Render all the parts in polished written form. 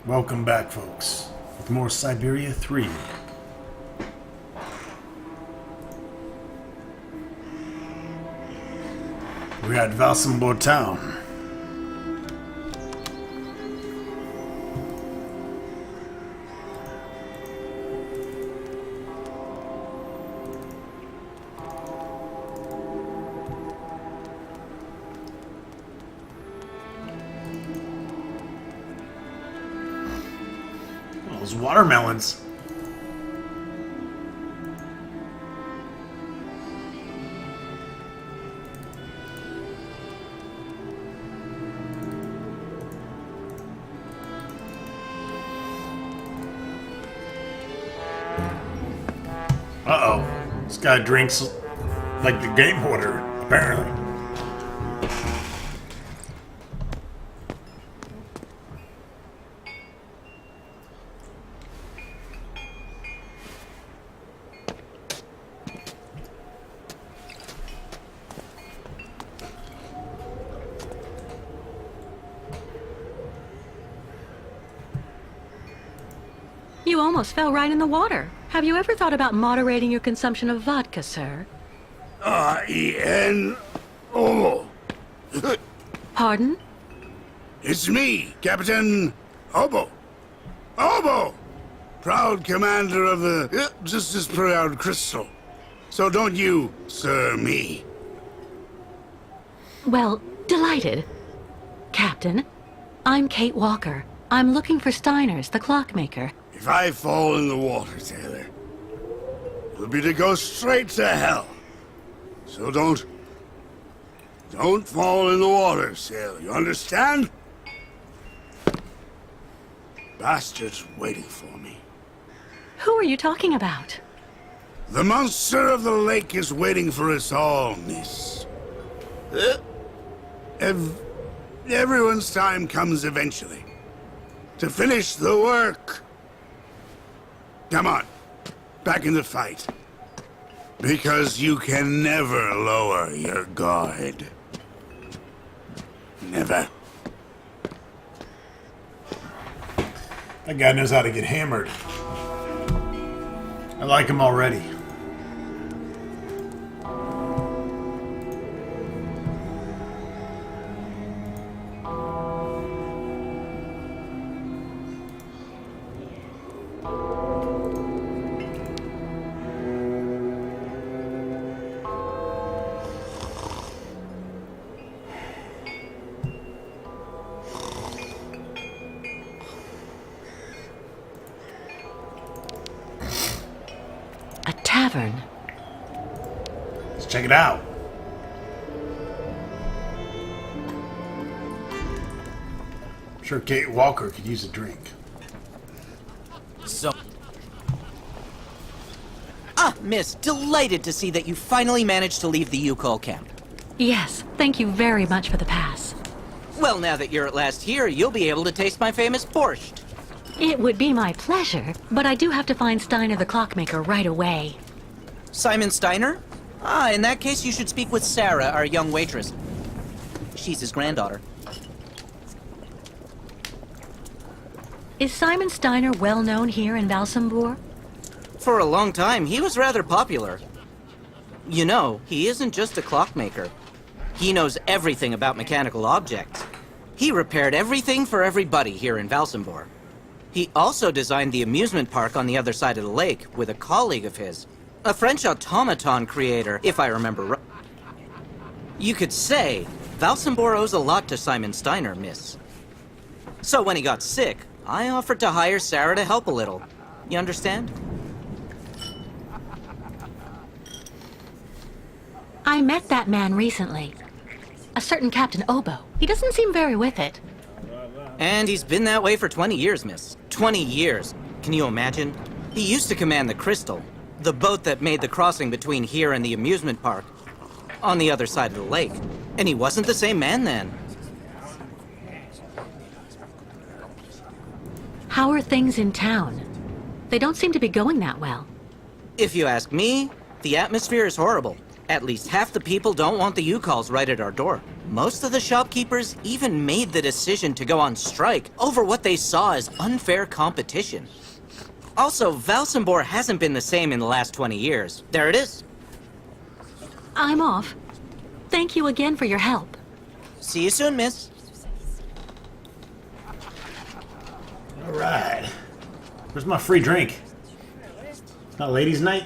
Welcome back, folks, with more Syberia 3. We're at Valsambor town. Those watermelons. Uh-oh. This guy drinks like the game water, apparently. You almost fell right in the water. Have you ever thought about moderating your consumption of vodka, sir? I-N-O. Pardon? It's me, Captain Obo. Obo! Proud commander of the just as proud crystal. So don't you, sir, me. Well, delighted. Captain, I'm Kate Walker. I'm looking for Steiner's, the clockmaker. If I fall in the water, sailor, it'll be to go straight to hell. So don't fall in the water, sailor. You understand? Bastard's waiting for me. Who are you talking about? The monster of the lake is waiting for us all, miss. Everyone's time comes eventually. To finish the work. Come on, back in the fight. Because you can never lower your guard. Never. That guy knows how to get hammered. I like him already. A tavern. Let's check it out. I'm sure Kate Walker could use a drink. Miss, delighted to see that you finally managed to leave the Yukol camp. Yes, thank you very much for the pass. Well, now that you're at last here, you'll be able to taste my famous borscht. It would be my pleasure, but I do have to find Steiner the clockmaker right away. Simon Steiner? In that case, you should speak with Sarah, our young waitress. She's his granddaughter. Is Simon Steiner well known here in Valsambor? For a long time, he was rather popular. You know, he isn't just a clockmaker. He knows everything about mechanical objects. He repaired everything for everybody here in Valsambor. He also designed the amusement park on the other side of the lake with a colleague of his. A French automaton creator, if I remember right. You could say Valsambor owes a lot to Simon Steiner, miss. So when he got sick, I offered to hire Sarah to help a little. You understand? I met that man recently. A certain Captain Obo. He doesn't seem very with it. And he's been that way for 20 years, miss. 20 years. Can you imagine? He used to command the Crystal, the boat that made the crossing between here and the amusement park, on the other side of the lake. And he wasn't the same man then. How are things in town? They don't seem to be going that well. If you ask me, the atmosphere is horrible. At least half the people don't want the U-calls right at our door. Most of the shopkeepers even made the decision to go on strike over what they saw as unfair competition. Also, Valsambor hasn't been the same in the last 20 years. There it is. I'm off. Thank you again for your help. See you soon, miss. All right. Where's my free drink? It's not ladies' night?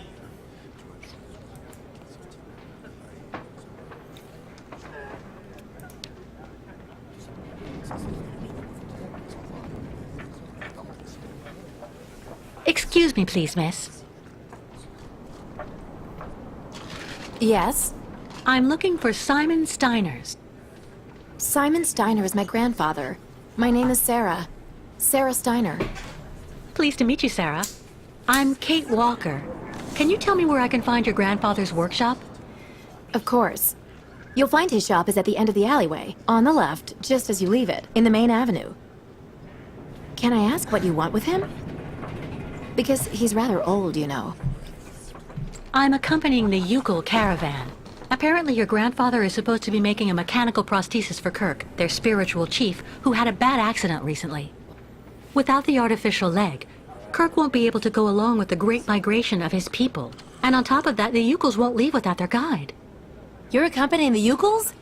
Excuse me, please, miss. Yes? I'm looking for Simon Steiners. Simon Steiner is my grandfather. My name is Sarah. Sarah Steiner. Pleased to meet you, Sarah. I'm Kate Walker. Can you tell me where I can find your grandfather's workshop? Of course. You'll find his shop is at the end of the alleyway, on the left, just as you leave it, in the main avenue. Can I ask what you want with him? Because he's rather old, you know. I'm accompanying the Ucal caravan. Apparently your grandfather is supposed to be making a mechanical prosthesis for Kirk, their spiritual chief, who had a bad accident recently. Without the artificial leg, Kirk won't be able to go along with the great migration of his people. And on top of that, the Ucals won't leave without their guide. You're accompanying the Ucals?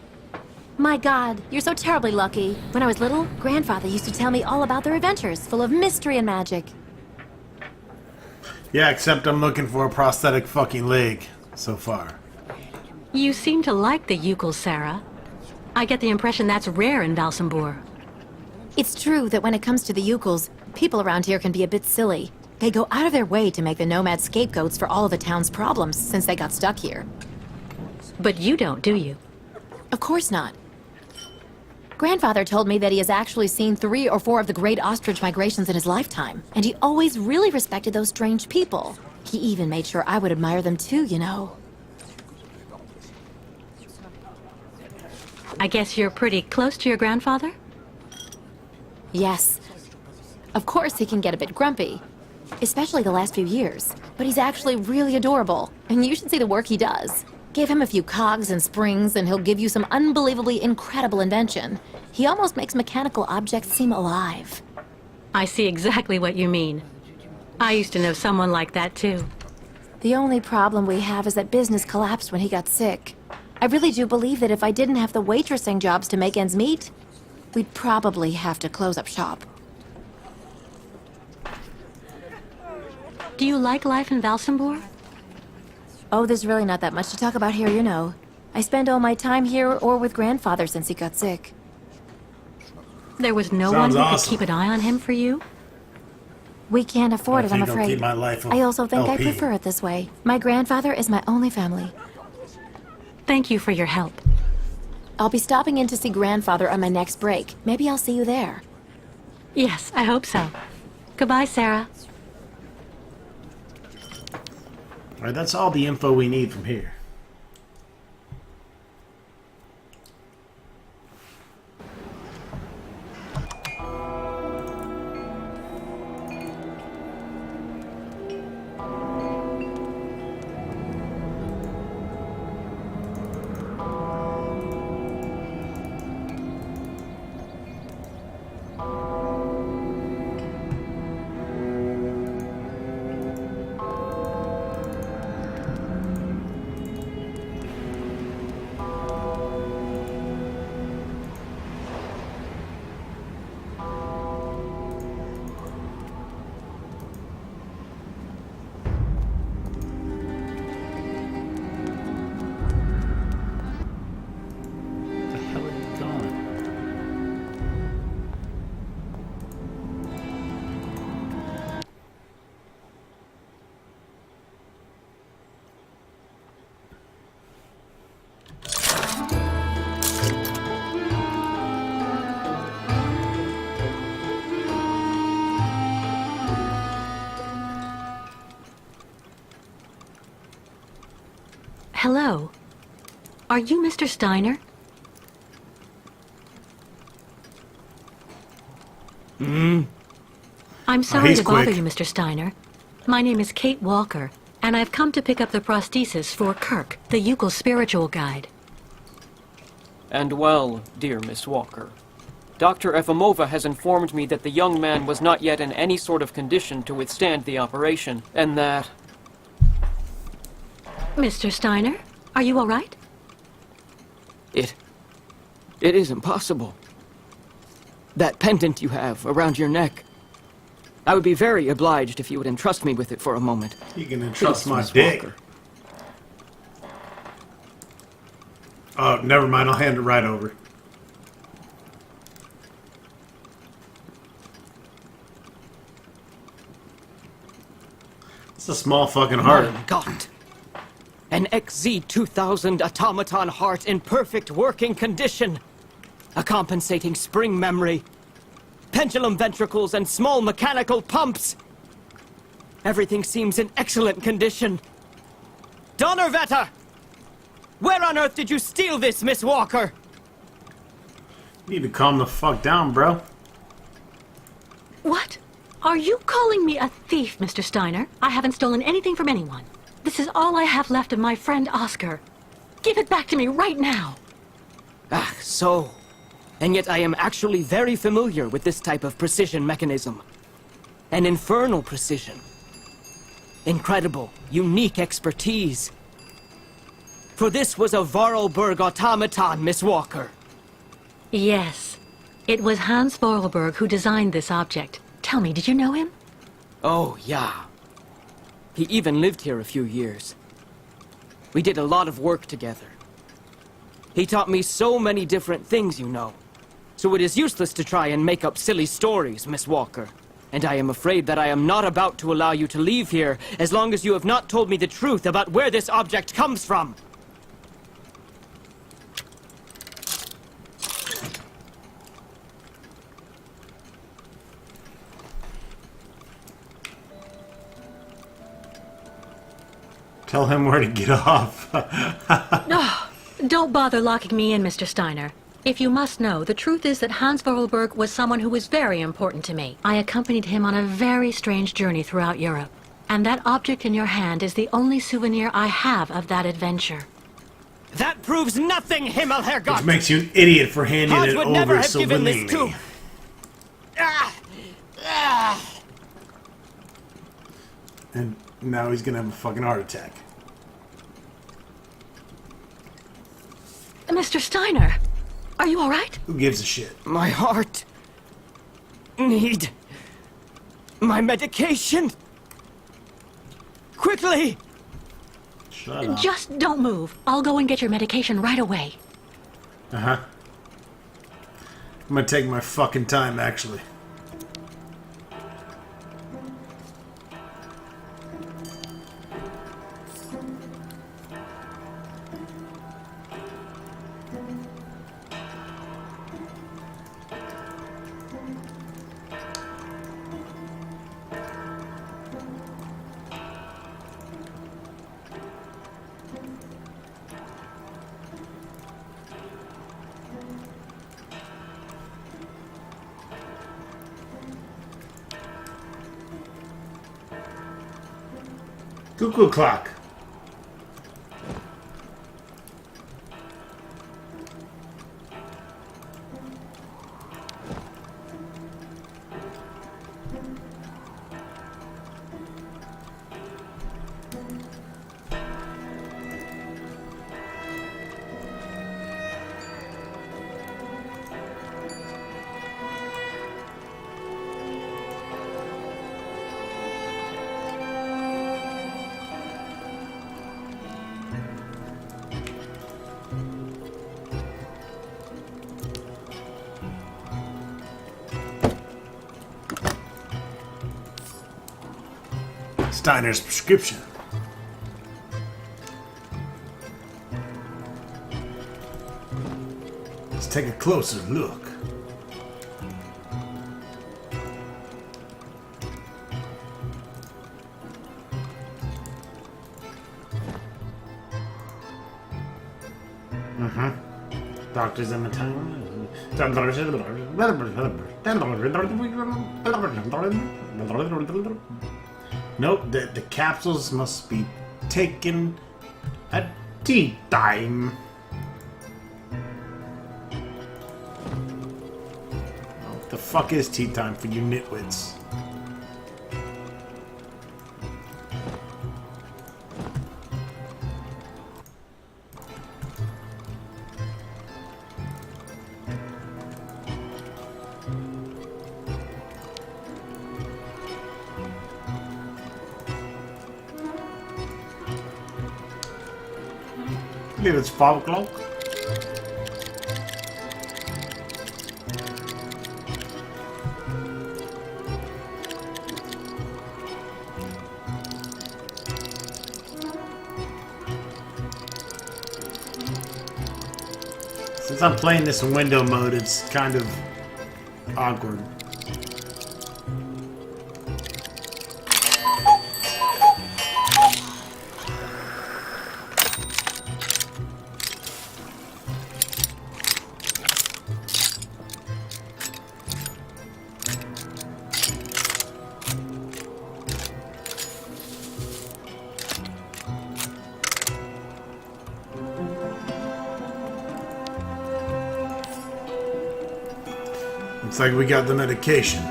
My God, you're so terribly lucky. When I was little, Grandfather used to tell me all about their adventures, full of mystery and magic. Yeah, except I'm looking for a prosthetic fucking leg so far. You seem to like the Ucals, Sarah. I get the impression that's rare in Valsambor. It's true that when it comes to the Ucals, people around here can be a bit silly. They go out of their way to make the nomads scapegoats for all of the town's problems since they got stuck here. But you don't, do you? Of course not. Grandfather told me that he has actually seen 3 or 4 of the great ostrich migrations in his lifetime, and he always really respected those strange people. He even made sure I would admire them too, you know. I guess you're pretty close to your grandfather? Yes. Of course he can get a bit grumpy, especially the last few years, but he's actually really adorable, and you should see the work he does. Give him a few cogs and springs, and he'll give you some unbelievably incredible invention. He almost makes mechanical objects seem alive. I see exactly what you mean. I used to know someone like that, too. The only problem we have is that business collapsed when he got sick. I really do believe that if I didn't have the waitressing jobs to make ends meet, we'd probably have to close up shop. Do you like life in Valsambor? Oh, there's really not that much to talk about here, you know. I spend all my time here or with Grandfather since he got sick. There was no Sounds one who awesome. could keep an eye on him for you? We can't afford I it, I'm think I'll afraid. keep my life I also think I LP. prefer it this way. My grandfather is my only family. Thank you for your help. I'll be stopping in to see Grandfather on my next break. Maybe I'll see you there. Yes, I hope so. Goodbye, Sarah. Alright, that's all the info we need from here. Hello. Are you Mr. Steiner? I'm sorry he's to bother quick. you, Mr. Steiner. My name is Kate Walker, and I've come to pick up the prosthesis for Kirk, the Ucal spiritual guide. And well, dear Miss Walker, Dr. Efimova has informed me that the young man was not yet in any sort of condition to withstand the operation, and that... Mr. Steiner, are you all right? It is impossible. That pendant you have around your neck. I would be very obliged if you would entrust me with it for a moment. You can entrust Please, my Miss dick. Walker. Oh, never mind. I'll hand it right over. It's a small fucking heart. Mein Gott! An XZ-2000 automaton heart in perfect working condition. A compensating spring memory. Pendulum ventricles and small mechanical pumps. Everything seems in excellent condition. Donnerwetter! Where on earth did you steal this, Miss Walker? You need to calm the fuck down, bro. What? Are you calling me a thief, Mr. Steiner? I haven't stolen anything from anyone. This is all I have left of my friend Oscar. Give it back to me right now. Ah, so. And yet I am actually very familiar with this type of precision mechanism. An infernal precision. Incredible, unique expertise. For this was a Vorarlberg automaton, Miss Walker. Yes. It was Hans Vorarlberg who designed this object. Tell me, did you know him? Oh, yeah. He even lived here a few years. We did a lot of work together. He taught me so many different things, you know. So it is useless to try and make up silly stories, Miss Walker. And I am afraid that I am not about to allow you to leave here as long as you have not told me the truth about where this object comes from. Tell him where to get off. Oh, don't bother locking me in, Mr. Steiner. If you must know, the truth is that Hans Vorarlberg was someone who was very important to me. I accompanied him on a very strange journey throughout Europe. And that object in your hand is the only souvenir I have of that adventure. That proves nothing, Himmelherrgott! Which makes you an idiot for handing Hans it would never over have so given this willingly. to... Ah! Ah! And now he's gonna have a fucking heart attack. Mr. Steiner, are you all right? Who gives a shit? My heart... need... my medication! Quickly! Shut up. Just don't move. I'll go and get your medication right away. Uh-huh. I'm gonna take my fucking time, actually. Cuckoo clock. Steiner's prescription. Let's take a closer look. Doctors in the town. Nope, the capsules must be taken at tea time. fuck is tea time for you nitwits? I believe it's 5 o'clock. Since I'm playing this in window mode, it's kind of awkward. Looks like we got the medication.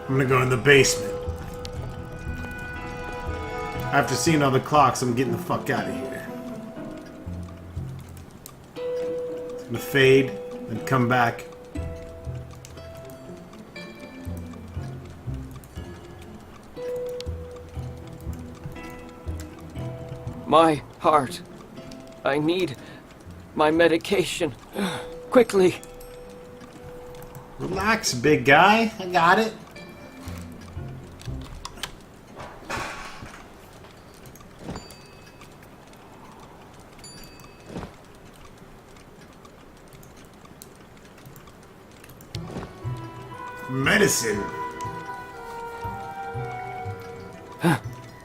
I'm gonna go in the basement. After seeing all the clocks, I'm getting the fuck out of here. It's gonna fade, then come back. My heart. I need my medication. Quickly. Relax, big guy. I got it. Medicine.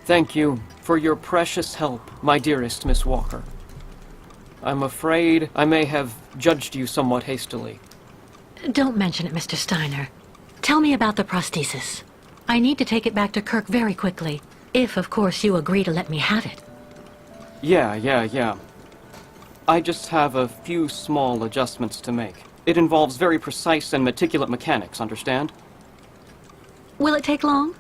Thank you for your precious help, my dearest Miss Walker. I'm afraid I may have judged you somewhat hastily. Don't mention it, Mr. Steiner. Tell me about the prosthesis. I need to take it back to Kirk very quickly. If, of course, you agree to let me have it. Yeah. I just have a few small adjustments to make. It involves very precise and meticulous mechanics, understand? Will it take long?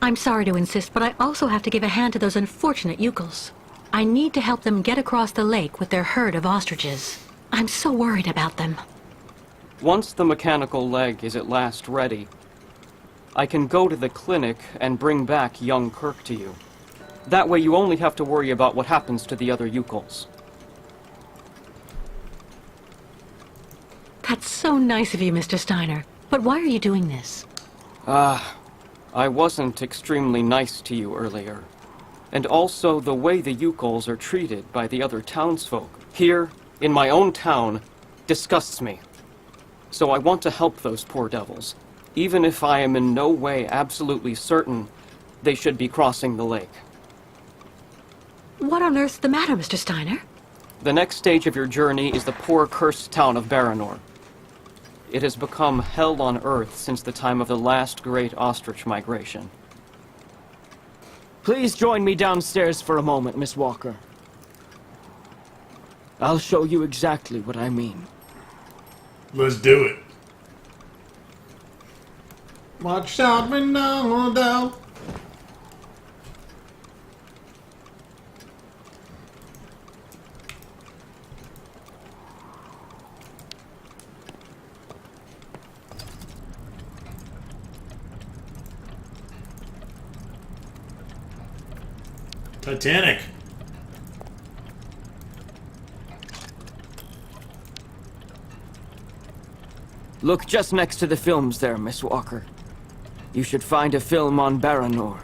I'm sorry to insist, but I also have to give a hand to those unfortunate Yukels. I need to help them get across the lake with their herd of ostriches. I'm so worried about them. Once the mechanical leg is at last ready, I can go to the clinic and bring back young Kirk to you. That way you only have to worry about what happens to the other Yukels. That's so nice of you, Mr. Steiner. But why are you doing this? I wasn't extremely nice to you earlier. And also the way the Yukels are treated by the other townsfolk here in my own town disgusts me. So I want to help those poor devils, even if I am in no way absolutely certain they should be crossing the lake. What on earth's the matter, Mr. Steiner? The next stage of your journey is the poor cursed town of Baranor. It has become hell on earth since the time of the last great ostrich migration. Please join me downstairs for a moment, Miss Walker. I'll show you exactly what I mean. Let's do it. Watch out, Ronaldo. Titanic. Look just next to the films there, Miss Walker. You should find a film on Baranor.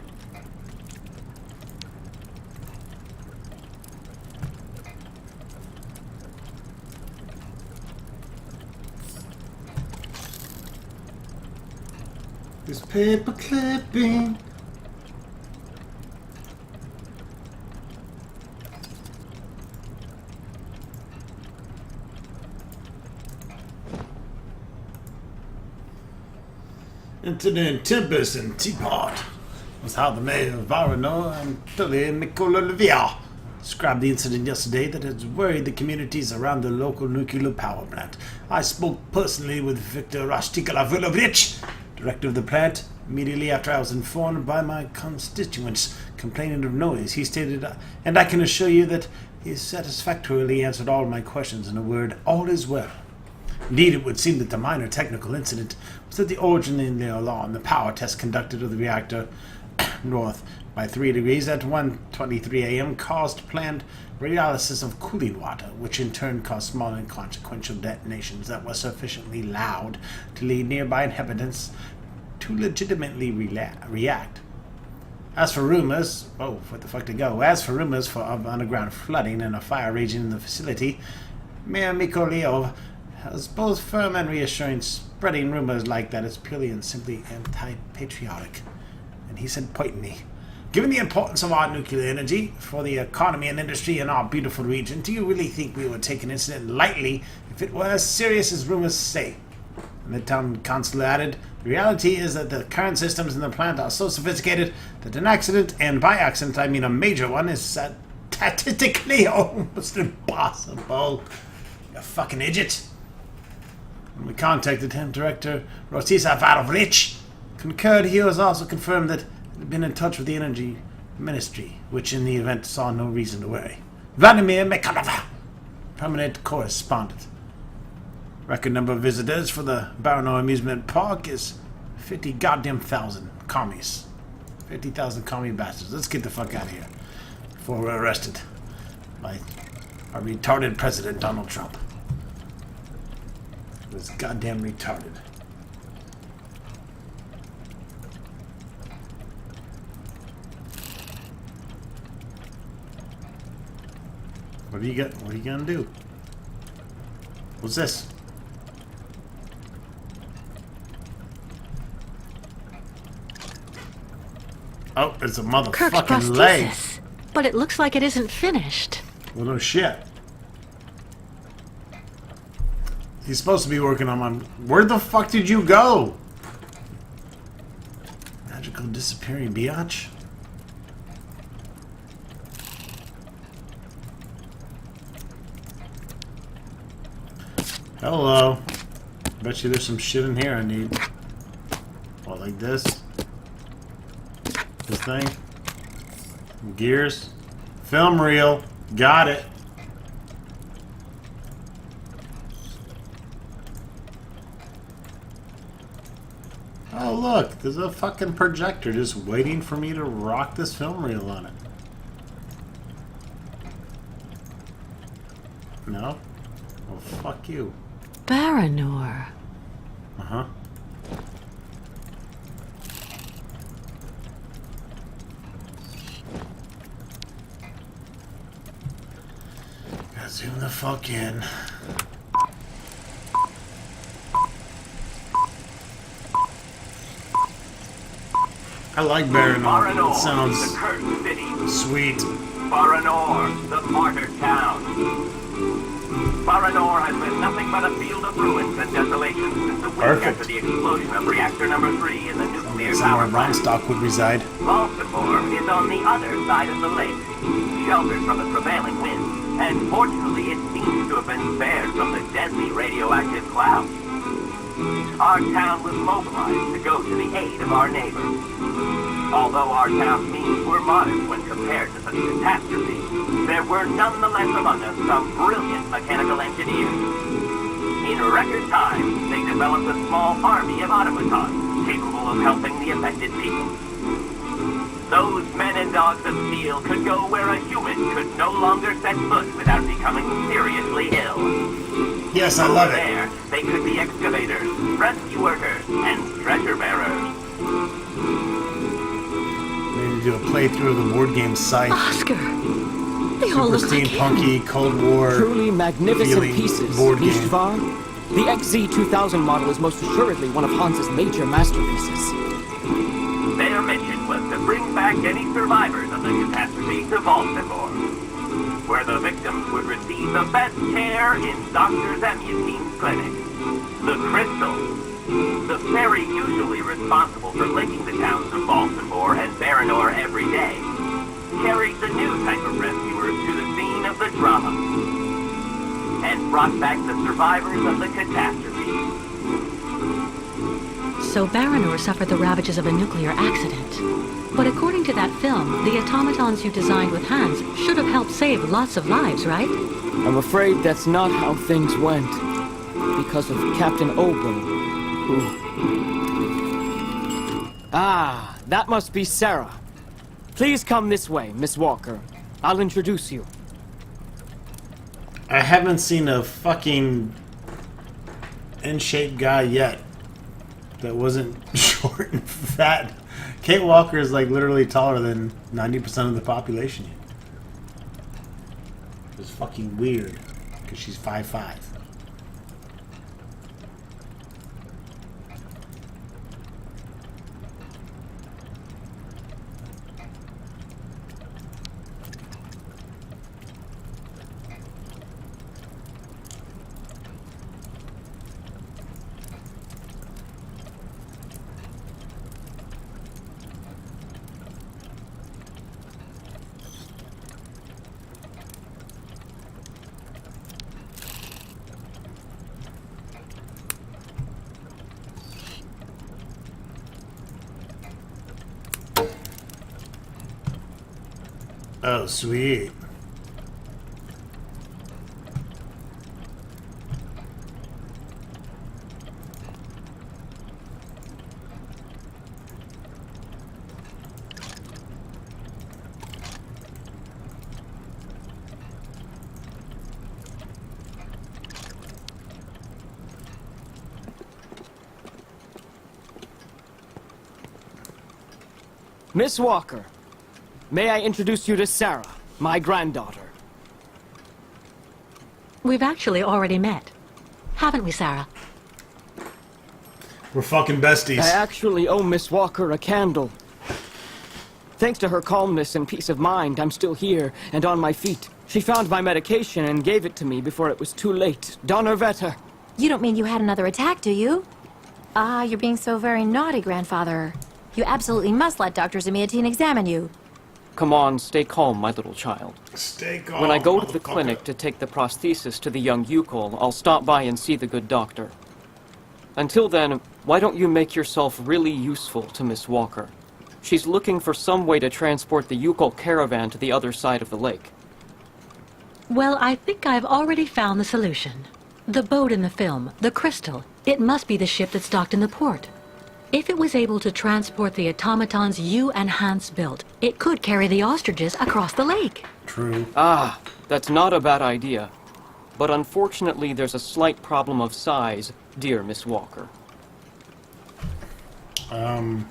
This paper clipping. Incident Tempest and Teapot was how the mayor of Varanor and Tully Nicola Livia described the incident yesterday that has worried the communities around the local nuclear power plant. I spoke personally with Viktor Rastikolavich, director of the plant, immediately after I was informed by my constituents complaining of noise. He stated, and I can assure you that he satisfactorily answered all my questions in a word, all is well. Indeed, it would seem that the minor technical incident was at the origin in the alarm. The power test conducted of the reactor north by 3 degrees at 1:23 a.m. caused planned radiolysis of cooling water, which in turn caused small inconsequential detonations that were sufficiently loud to lead nearby inhabitants to legitimately react. As for rumors, of underground flooding and a fire raging in the facility, Mayor Mikoleov has both firm and reassuring. Spreading rumors like that is purely and simply anti-patriotic. And he said, pointedly, given the importance of our nuclear energy for the economy and industry in our beautiful region, do you really think we would take an incident lightly if it were as serious as rumors say? And the town council added, the reality is that the current systems in the plant are so sophisticated that an accident, and by accident I mean a major one, is statistically almost impossible. You fucking idiot. When we contacted him, Director Rostislav concurred. He was also confirmed that he had been in touch with the Energy Ministry, which in the event saw no reason to worry. Vladimir Mikhailov, permanent correspondent. Record number of visitors for the Baranor amusement park is 50 goddamn thousand commies. 50,000 commie bastards. Let's get the fuck out of here before we're arrested by our retarded president, Donald Trump. He was goddamn retarded. What do you got? What are you gonna do? What's this? Oh, it's a Kirk's motherfucking leg. prosthesis. But it looks like it isn't finished. Well, no shit. He's supposed to be working on my... Where the fuck did you go? Magical disappearing biatch? Hello. Bet you there's some shit in here I need. Oh, like this. This thing. Gears. Film reel. Got it. Oh look, there's a fucking projector just waiting for me to rock this film reel on it. No? Well, fuck you. Baranor. Uh-huh. Gotta zoom the fuck in. I like Baranor. It sounds the cursed city. sweet. Baranor, the martyr town. Baranor has been nothing but a field of ruins and desolation since the week after the explosion of reactor number 3 in the nuclear Somewhere power plant. Bromstock would reside. Baltimore is on the other side of the lake, sheltered from the prevailing winds, and fortunately it seems to have been spared from the deadly radioactive clouds. Our town was mobilized to go to the aid of our neighbors. Although our town's means were modest when compared to such a catastrophe, there were nonetheless among us some brilliant mechanical engineers. In record time, they developed a small army of automatons capable of helping the affected people. Those men and dogs of steel could go where a human could no longer set foot without becoming seriously ill. Yes, I love it. There, they could be excavators, rescue workers, and stretcher bearers. Maybe do a playthrough of the board game Scythe. Oscar! They all Super look like him. steampunky, Cold War. Truly magnificent feeling pieces, board nicht game. wahr? The XZ2000 model is most assuredly one of Hans's major masterpieces. Their mission was to bring back any survivors of the catastrophe to Baltimore, where the victims would receive the best care in Dr. Zemutine's clinic. The Crystal, the ferry usually responsible for linking the towns of Baltimore and Baranor every day, carried the new type of rescuers to drama and brought back the survivors of the catastrophe. So Baranor suffered the ravages of a nuclear accident. But according to that film, the automatons you designed with hands should have helped save lots of lives, right? I'm afraid that's not how things went. Because of Captain Obo, who... Ah, that must be Sarah. Please come this way, Miss Walker. I'll introduce you. I haven't seen a fucking in-shape guy yet that wasn't short and fat. Kate Walker is like literally taller than 90% of the population. It's fucking weird because she's 5'5". Oh, sweet. Miss Walker, may I introduce you to Sarah, my granddaughter? We've actually already met. Haven't we, Sarah? We're fucking besties. I actually owe Miss Walker a candle. Thanks to her calmness and peace of mind, I'm still here and on my feet. She found my medication and gave it to me before it was too late. Donnerwetter. You don't mean you had another attack, do you? Ah, you're being so very naughty, Grandfather. You absolutely must let Dr. Zamiatine examine you. Come on, stay calm, my little child. Stay calm, When I go to the motherfucker. clinic to take the prosthesis to the young Yukol, I'll stop by and see the good doctor. Until then, why don't you make yourself really useful to Miss Walker? She's looking for some way to transport the Yukol caravan to the other side of the lake. Well, I think I've already found the solution. The boat in the film, the Crystal, it must be the ship that's docked in the port. If it was able to transport the automatons you and Hans built, it could carry the ostriches across the lake. True. Ah, that's not a bad idea. But unfortunately, there's a slight problem of size, dear Miss Walker. The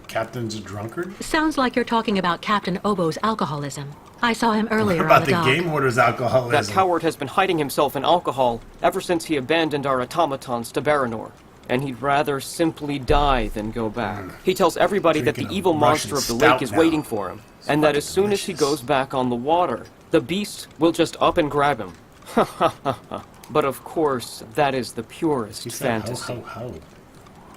captain's a drunkard? Sounds like you're talking about Captain Obo's alcoholism. I saw him earlier About on the the dock. game order's That alcoholism. coward has been hiding himself in alcohol ever since he abandoned our automatons to Baranor. And he'd rather simply die than go back. He tells everybody that the Drinking a evil Russian monster of the stout lake is now. waiting for him, and that as soon as he delicious. goes back on the water, the beast will just up and grab him. Ha ha ha ha. But of course, that is the purest He said fantasy. ho ho ho.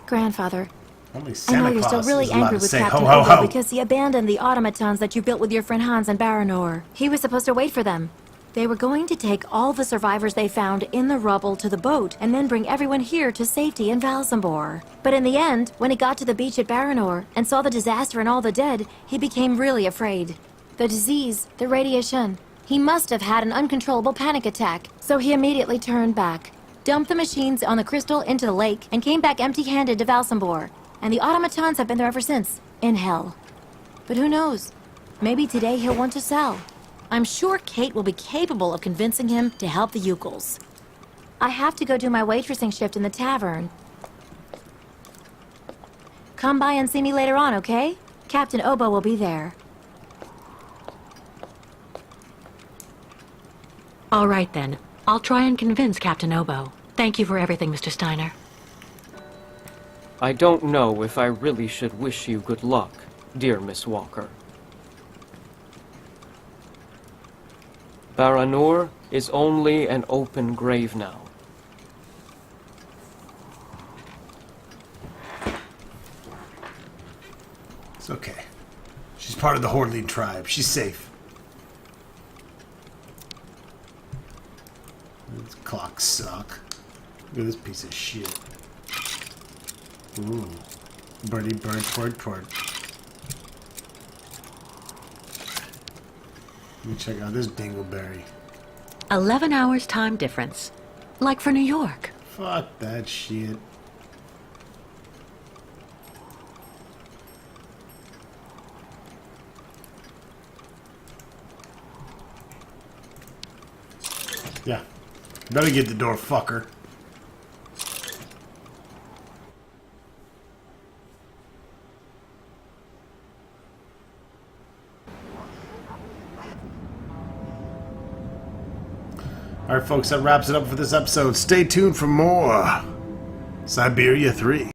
Grandfather, Only I Santa know you're still Claus really is allowed angry to with say Captain ho ho Obo ho. because he abandoned the automatons that you built with your friend Hans and Baranor. He was supposed to wait for them. They were going to take all the survivors they found in the rubble to the boat and then bring everyone here to safety in Valsambor. But in the end, when he got to the beach at Baranor and saw the disaster and all the dead, he became really afraid. The disease, the radiation. He must have had an uncontrollable panic attack, so he immediately turned back, dumped the machines on the Crystal into the lake, and came back empty-handed to Valsambor. And the automatons have been there ever since, in hell. But who knows? Maybe today he'll want to sell. I'm sure Kate will be capable of convincing him to help the Yukols. I have to go do my waitressing shift in the tavern. Come by and see me later on, okay? Captain Obo will be there. All right, then. I'll try and convince Captain Obo. Thank you for everything, Mr. Steiner. I don't know if I really should wish you good luck, dear Miss Walker. Baranor is only an open grave now. It's okay. She's part of the Hordling tribe. She's safe. fuck suck. Look at this piece of shit. Ooh. Birdie, bird, tort. Let me check out this dingleberry. 11 hours time difference. Like for New York. Fuck that shit. Yeah. Better get the door, fucker. Alright, folks, that wraps it up for this episode. Stay tuned for more Syberia 3.